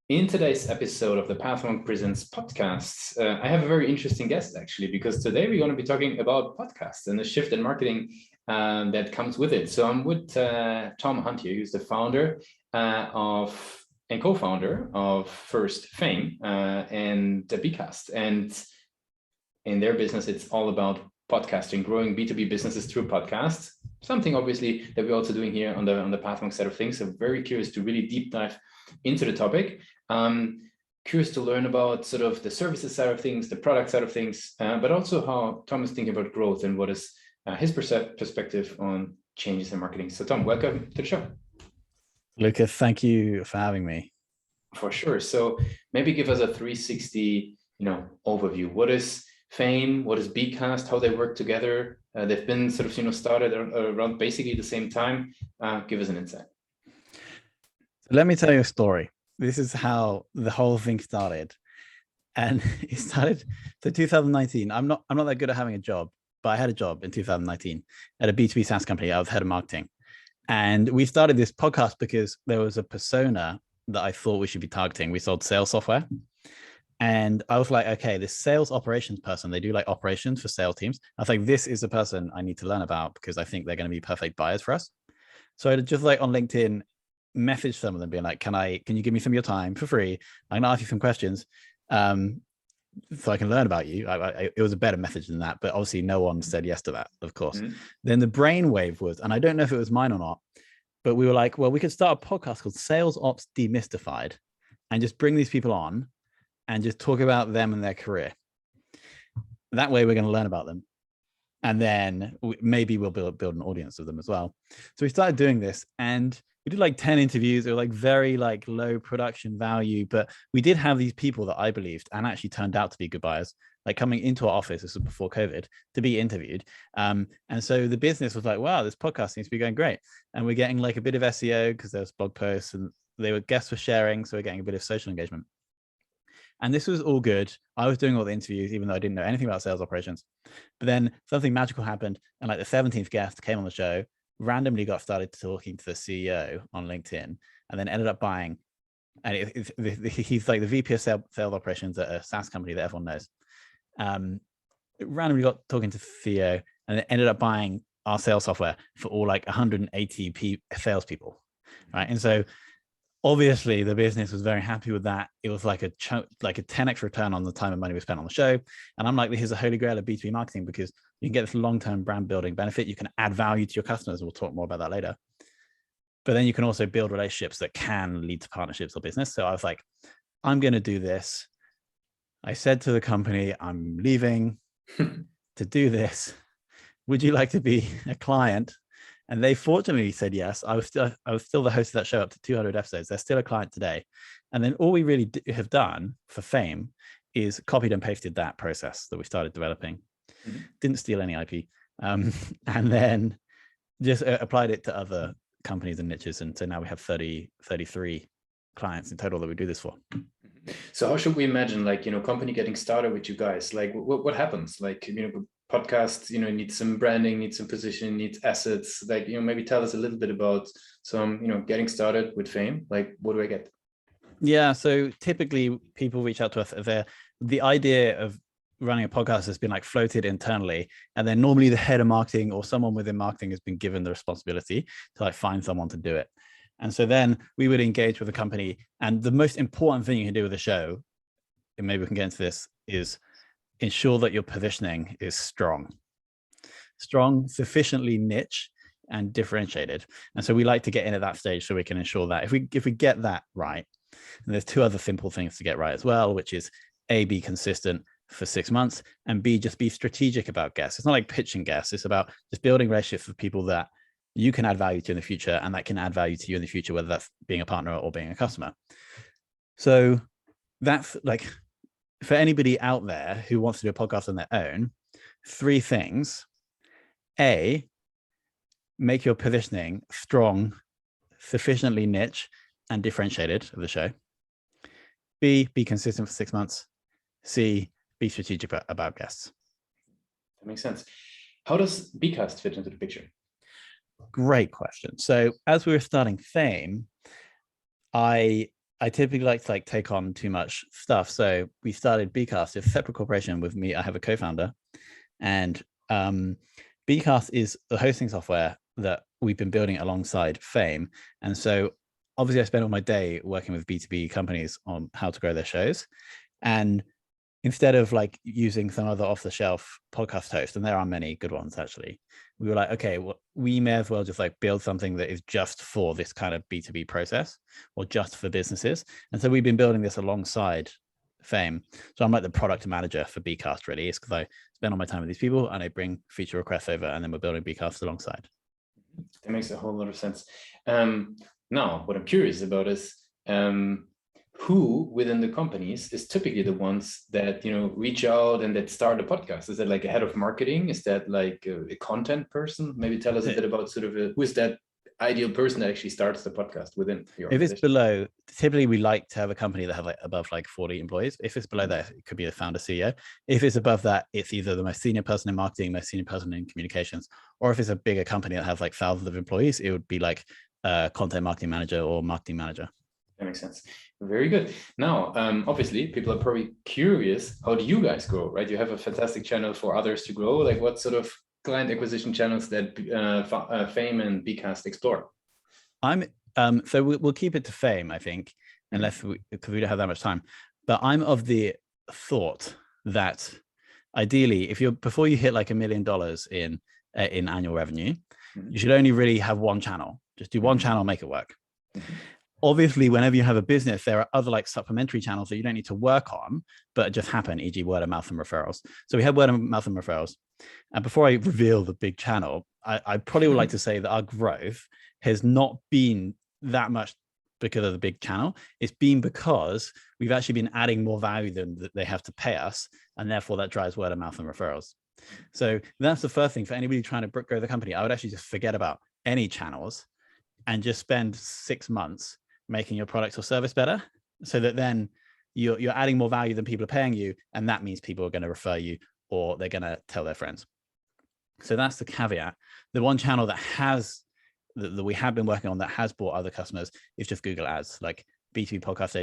In today's episode of the Pathmark Presents podcasts, I have a very interesting guest actually, because today we're going to be talking about podcasts and the shift in marketing that comes with it. So I'm with Tom Hunt here, who's the founder of and co-founder of First Fame and Bcast. And in their business, it's all about podcasting, growing B2B businesses through podcasts. Something obviously that we're also doing here on the Pathmark side of things. So very curious to really deep dive into the topic. Curious to learn about sort of the services side of things, the product side of things, but also how Tom is thinking about growth and what is his perspective on changes in marketing. So Tom, welcome to the show. Luca, thank you for having me. For sure. So maybe give us a 360, overview. What is Fame? What is Bcast? How they work together? They've been sort of, started around basically the same time. Give us an insight. Let me tell you a story. This is how the whole thing started. And it started, so 2019, I'm not that good at having a job, but I had a job in 2019 at a B2B SaaS company. I was head of marketing. And we started this podcast because there was a persona that I thought we should be targeting. We sold sales software. And I was like, okay, this sales operations person, they do like operations for sales teams. I was like, this is the person I need to learn about because I think they're going to be perfect buyers for us. So I just like on LinkedIn, message some of them being like, can you give me some of your time for free? I'm gonna ask you some questions so I can learn about you. It was a better message than that, but obviously no one said yes to that, of course. Then the brainwave was, and I don't know if it was mine or not, but we were like, well, we could start a podcast called Sales Ops Demystified and just bring these people on and just talk about them and their career. That way we're going to learn about them. And then maybe we'll build an audience of them as well. So we started doing this and we did like 10 interviews. They were like very like low production value, but we did have these people that I believed and actually turned out to be good buyers, like coming into our office, this was before COVID, to be interviewed. And so the business was like, wow, this podcast seems to be going great. And we're getting like a bit of SEO because there's blog posts and guests were sharing. So we're getting a bit of social engagement. And this was all good. I was doing all the interviews, even though I didn't know anything about sales operations. But then something magical happened. And like the 17th guest came on the show, randomly got started talking to the CEO on LinkedIn, and then ended up buying. And he's like the VP of sales operations at a SaaS company that everyone knows. Randomly got talking to the CEO and then ended up buying our sales software for all like 180 salespeople. Right. And so obviously, the business was very happy with that. It was like a 10x return on the time and money we spent on the show. And I'm like, here's a holy grail of B2B marketing because you can get this long-term brand building benefit. You can add value to your customers. We'll talk more about that later. But then you can also build relationships that can lead to partnerships or business. So I was like, I'm going to do this. I said to the company, I'm leaving to do this. Would you like to be a client? And they fortunately said yes. I was still the host of that show up to 200 episodes. They're still a client today. And then all we really have done for Fame is copied and pasted that process that we started developing. Didn't steal any IP. And then just applied it to other companies and niches. And so now we have 33 clients in total that we do this for. So how should we imagine, company getting started with you guys? Like what happens? Podcasts, needs some branding, needs some position, needs assets. Maybe tell us a little bit about some, getting started with Fame. Like, what do I get? Yeah. So typically people reach out to us. The idea of running a podcast has been like floated internally. And then normally the head of marketing or someone within marketing has been given the responsibility to like find someone to do it. And so then we would engage with a company. And the most important thing you can do with a show, and maybe we can get into this, is ensure that your positioning is strong, sufficiently niche and differentiated. And so we like to get in at that stage so we can ensure that if we get that right, and there's two other simple things to get right as well, which is A, be consistent for 6 months, and B, just be strategic about guests. It's not like pitching guests. It's about just building relationships with people that you can add value to in the future and that can add value to you in the future, whether that's being a partner or being a customer. So that's like, for anybody out there who wants to do a podcast on their own, 3 things. A, make your positioning strong, sufficiently niche and differentiated of the show. B, be consistent for 6 months. C, be strategic about guests. That makes sense. How does Bcast fit into the picture? Great question. So as we were starting Fame, I I typically like to take on too much stuff. So we started Bcast, it's a separate corporation with me. I have a co-founder, and Bcast is the hosting software that we've been building alongside Fame. And so obviously I spend all my day working with B2B companies on how to grow their shows. And instead of using some other off-the-shelf podcast host, and there are many good ones actually, we were like, okay, well, we may as well just build something that is just for this kind of B2B process or just for businesses. And so we've been building this alongside Fame. So I'm like the product manager for Bcast, really. It's because I spend all my time with these people and I bring feature requests over, and then we're building Bcast alongside. That makes a whole lot of sense. Now, what I'm curious about is who within the companies is typically the ones that reach out and that start a podcast? Is that a head of marketing? Is that a content person? Maybe tell us a bit about who is that ideal person that actually starts the podcast within your organization? If it's below, typically we like to have a company that have above 40 employees. If it's below that, it could be the founder CEO. If it's above that, it's either the most senior person in marketing, most senior person in communications, or if it's a bigger company that has thousands of employees, it would be content marketing manager or marketing manager. That makes sense. Very good. Now, obviously, people are probably curious, how do you guys grow, right? You have a fantastic channel for others to grow. What sort of client acquisition channels that Fame and Bcast explore? So we'll keep it to Fame, I think, because we don't have that much time. But I'm of the thought that ideally, before you hit $1 million in annual revenue, you should only really have one channel. Just do one channel, make it work. Obviously, whenever you have a business, there are other supplementary channels that you don't need to work on, but just happen, e.g. word of mouth and referrals. So we have word of mouth and referrals. And before I reveal the big channel, I probably would like to say that our growth has not been that much because of the big channel. It's been because we've actually been adding more value than they have to pay us. And therefore that drives word of mouth and referrals. So that's the first thing for anybody trying to grow the company. I would actually just forget about any channels and just spend 6 months making your product or service better, so that then you're adding more value than people are paying you, and that means people are going to refer you or they're going to tell their friends. So that's the caveat. The one channel that we have been working on that has brought other customers is just Google Ads, B2B podcast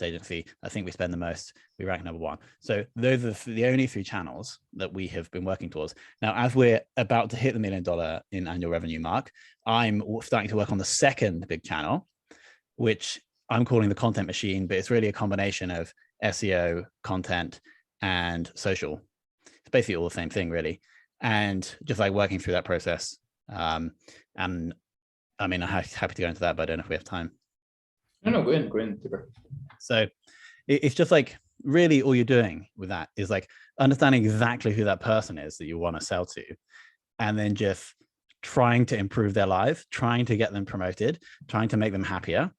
agency. I think we spend the most. We rank number 1. So those are the only 3 channels that we have been working towards. Now, as we're about to hit the $1 million in annual revenue mark, I'm starting to work on the second big channel, which I'm calling the content machine, but it's really a combination of SEO, content, and social. It's basically all the same thing, really. And just working through that process. And I mean, I'm happy to go into that, but I don't know if we have time. No, go in. So it's just really all you're doing with that is understanding exactly who that person is that you want to sell to, and then just trying to improve their lives, trying to get them promoted, trying to make them happier.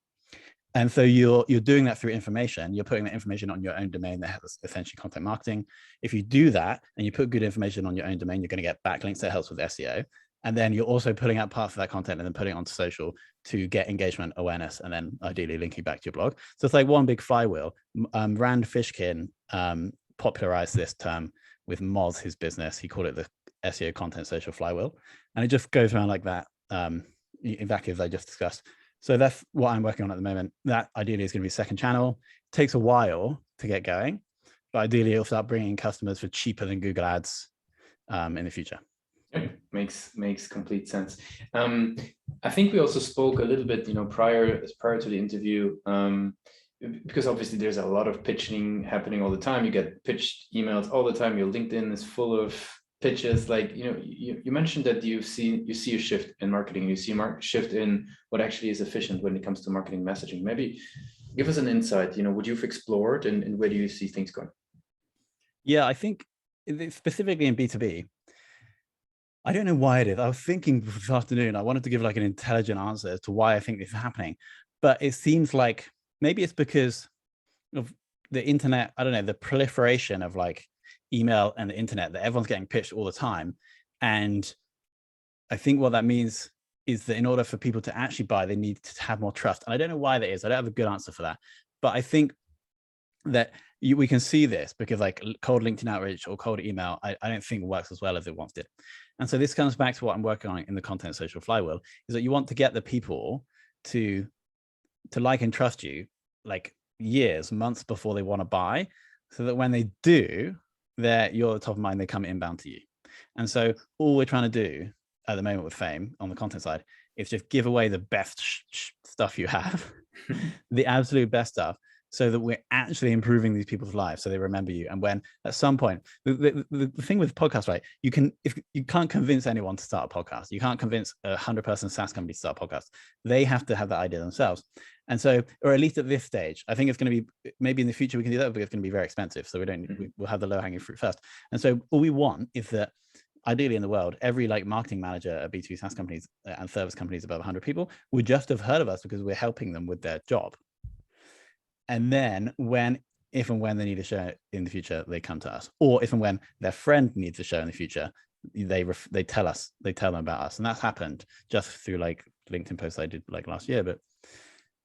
And so you're doing that through information. You're putting that information on your own domain that has essentially content marketing. If you do that and you put good information on your own domain, you're going to get backlinks that helps with SEO. And then you're also putting out parts of that content and then putting it onto social to get engagement, awareness, and then ideally linking back to your blog. So it's one big flywheel. Rand Fishkin popularized this term with Moz, his business. He called it the SEO content social flywheel. And it just goes around like that, exactly as I just discussed. So that's what I'm working on at the moment. That ideally is going to be second channel. It takes a while to get going, but ideally it'll start bringing customers for cheaper than Google Ads in the future. Makes complete sense. I think we also spoke a little bit, prior to the interview, because obviously there's a lot of pitching happening all the time. You get pitched emails all the time. Your LinkedIn is full of pitches. You mentioned that you see a shift in marketing. You see a shift in what actually is efficient when it comes to marketing messaging. Maybe give us an insight. What you've explored and where do you see things going? Yeah, I think specifically in B2B. I don't know why it is. I was thinking this afternoon, I wanted to give an intelligent answer as to why I think this is happening. But it seems like maybe it's because of the internet, I don't know, the proliferation of email and the internet, that everyone's getting pitched all the time. And I think what that means is that in order for people to actually buy, they need to have more trust. And I don't know why that is. I don't have a good answer for that. But I think that we can see this because cold LinkedIn outreach or cold email, I don't think works as well as it once did. And so this comes back to what I'm working on in the content social flywheel, is that you want to get the people to to like and trust you like years, months before they want to buy, so that when they do, you're at the top of mind, they come inbound to you. And so all we're trying to do at the moment with Fame on the content side is just give away the best stuff you have, the absolute best stuff, so that we're actually improving these people's lives, so they remember you. And when at some point, the thing with podcasts, right? If you can't convince anyone to start a podcast, you can't convince a 100-person SaaS company to start a podcast. They have to have that idea themselves. And so, or at least at this stage, I think it's going to be, maybe in the future we can do that, but it's going to be very expensive. So we'll have the low hanging fruit first. And so all we want is that ideally in the world, every like marketing manager at B2B SaaS companies and service companies above 100 people would just have heard of us because we're helping them with their job. And then if and when they need a show in the future, they come to us. Or if and when their friend needs a show in the future, they tell them about us. And that's happened just through like LinkedIn posts I did like last year. But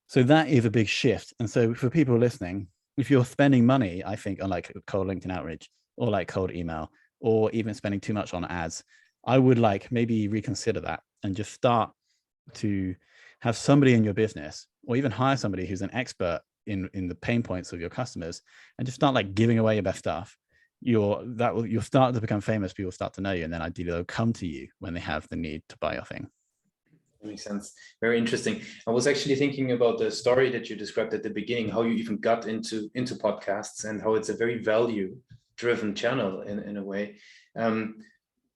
so that is a big shift. And so for people listening, if you're spending money, I think, on like cold LinkedIn outreach or like cold email, or even spending too much on ads, I would like maybe reconsider that and just start to have somebody in your business, or even hire somebody who's an expert in the pain points of your customers, and just start like giving away your best stuff. You'll start to become famous. People start to know you, and then ideally they'll come to you when they have the need to buy your thing. That makes sense. Very interesting. I was actually thinking about the story that you described at the beginning, how you even got into podcasts, and how it's a very value-driven channel in a way.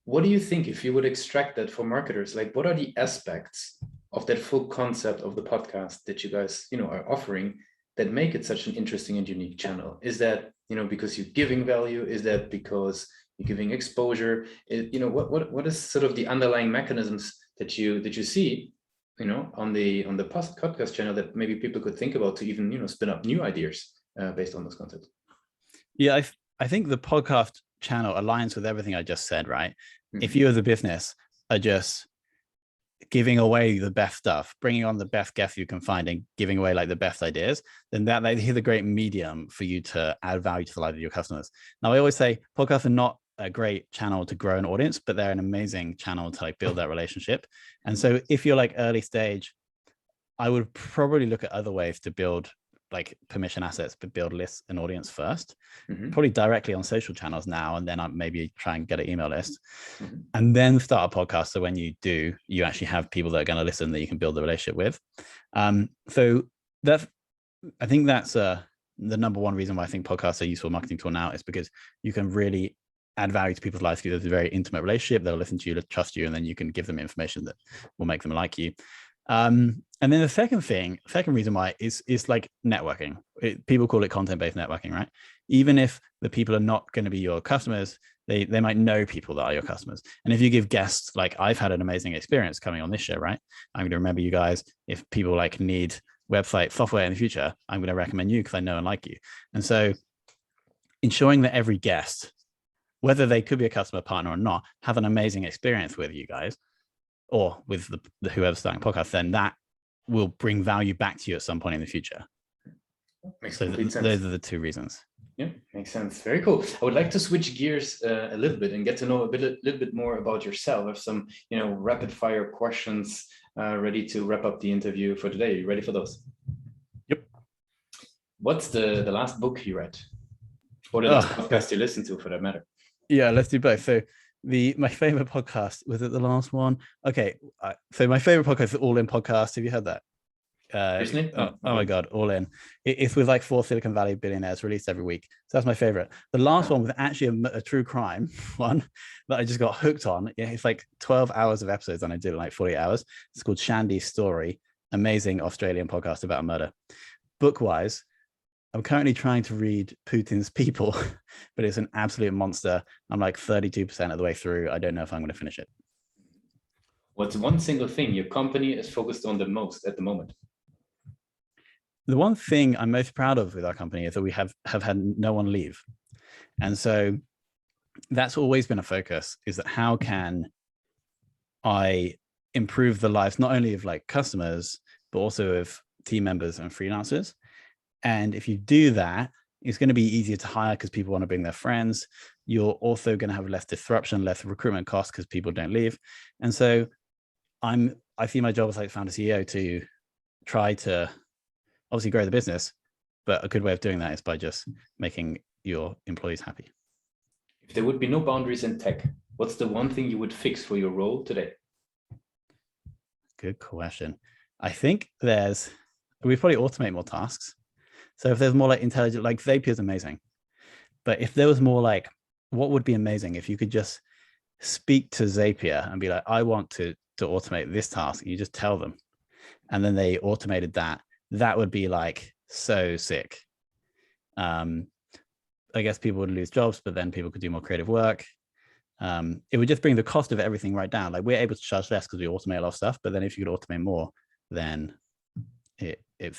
What do you think, if you would extract that for marketers, like what are the aspects of that full concept of the podcast that you guys, are offering that make it such an interesting and unique channel? Is that, because you're giving value? Is that because you're giving exposure? What is sort of the underlying mechanisms that you see, on the podcast channel that maybe people could think about to even, spin up new ideas based on those concepts? Yeah, I think the podcast channel aligns with everything I just said, right? Mm-hmm. If you as a business are just giving away the best stuff, bringing on the best guests you can find, and giving away like the best ideas, then that is a great medium for you to add value to the life of your customers. Now, I always say podcasts are not a great channel to grow an audience, but they're an amazing channel to like build that relationship. And so if you're like early stage, I would probably look at other ways to build like permission assets, but build lists and audience first, probably directly on social channels now, and then I maybe try and get an email list, and then start a podcast. So when you do, you actually have people that are going to listen that you can build the relationship with. So I think that's the number one reason why I think podcasts are a useful marketing tool now, is because you can really add value to people's lives because it's a very intimate relationship. They'll listen to you, trust you, and then you can give them information that will make them like you. And then the second reason why is like networking. People call it content-based networking, right? Even if the people are not going to be your customers, they might know people that are your customers. And if you give guests, like I've had an amazing experience coming on this show, right? I'm going to remember you guys. If people like need website software in the future, I'm going to recommend you because I know and like you. And so ensuring that every guest, whether they could be a customer partner or not, have an amazing experience with you guys or with the whoever's starting a podcast, then that will bring value back to you at some point in the future. Makes complete sense. Those are the two reasons. Yeah, makes sense. Very cool. I would like to switch gears a little bit and get to know a little bit more about yourself. I have some, rapid fire questions ready to wrap up the interview for today. Are you ready for those? Yep. What's the last book you read? Or the last podcast you listened to, for that matter? Yeah, let's do both. So my favorite podcast, was it the last one? Okay. So my favorite podcast is All In Podcast. Have you heard that? Oh my God, All In. It's with like 4 Silicon Valley billionaires, released every week. So that's my favorite. The last one was actually a true crime one that I just got hooked on. It's like 12 hours of episodes and I did it in like 48 hours. It's called Shandy's Story. Amazing Australian podcast about a murder. Book-wise, I'm currently trying to read Putin's People, but it's an absolute monster. I'm like 32% of the way through. I don't know if I'm going to finish it. What's one single thing your company is focused on the most at the moment? The one thing I'm most proud of with our company is that we have had no one leave. And so that's always been a focus, is that how can I improve the lives, not only of like customers, but also of team members and freelancers. And if you do that, it's going to be easier to hire because people want to bring their friends. You're also going to have less disruption, less recruitment costs because people don't leave. And so I see my job as like founder CEO to try to obviously grow the business, but a good way of doing that is by just making your employees happy. If there would be no boundaries in tech, what's the one thing you would fix for your role today? Good question. I think we probably automate more tasks. So if there's more like intelligent, like Zapier is amazing, but if there was more like, what would be amazing if you could just speak to Zapier and be like, I want to automate this task. You just tell them, and then they automated that. That would be like so sick. I guess people would lose jobs, but then people could do more creative work. It would just bring the cost of everything right down. Like, we're able to charge less because we automate a lot of stuff, but then if you could automate more, then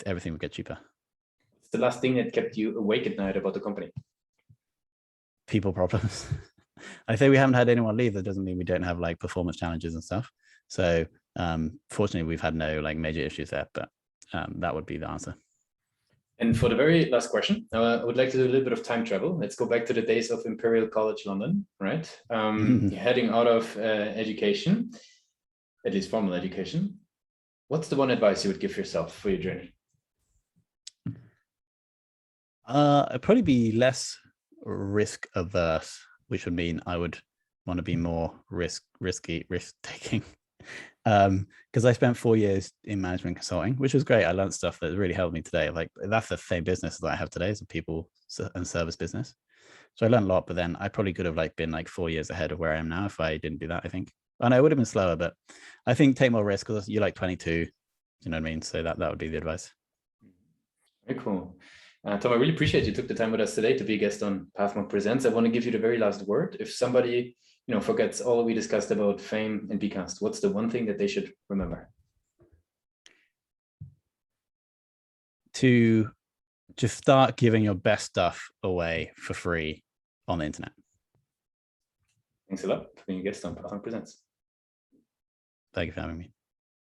everything would get cheaper. What's the last thing that kept you awake at night about the company? People problems. I think we haven't had anyone leave. That doesn't mean we don't have like performance challenges and stuff. So fortunately, we've had no like major issues there, but that would be the answer. And for the very last question, I would like to do a little bit of time travel. Let's go back to the days of Imperial College London, right? Heading out of education, at least formal education. What's the one advice you would give yourself for your journey? I'd probably be less risk averse, which would mean I would want to be more risk taking. Because I spent 4 years in management consulting, which was great. I learned stuff that really helped me today. Like, that's the same business that I have today, is a people and service business. So I learned a lot, but then I probably could have like been like 4 years ahead of where I am now if I didn't do that, I think. And I would have been slower, but I think take more risk because you're like 22, you know what I mean? So that would be the advice. Very cool. Tom, I really appreciate you took the time with us today to be a guest on Pathmark Presents. I want to give you the very last word. If somebody forgets all we discussed about fame and Bcast, what's the one thing that they should remember? To just start giving your best stuff away for free on the internet. Thanks a lot for being a guest on Pathmark Presents. Thank you for having me.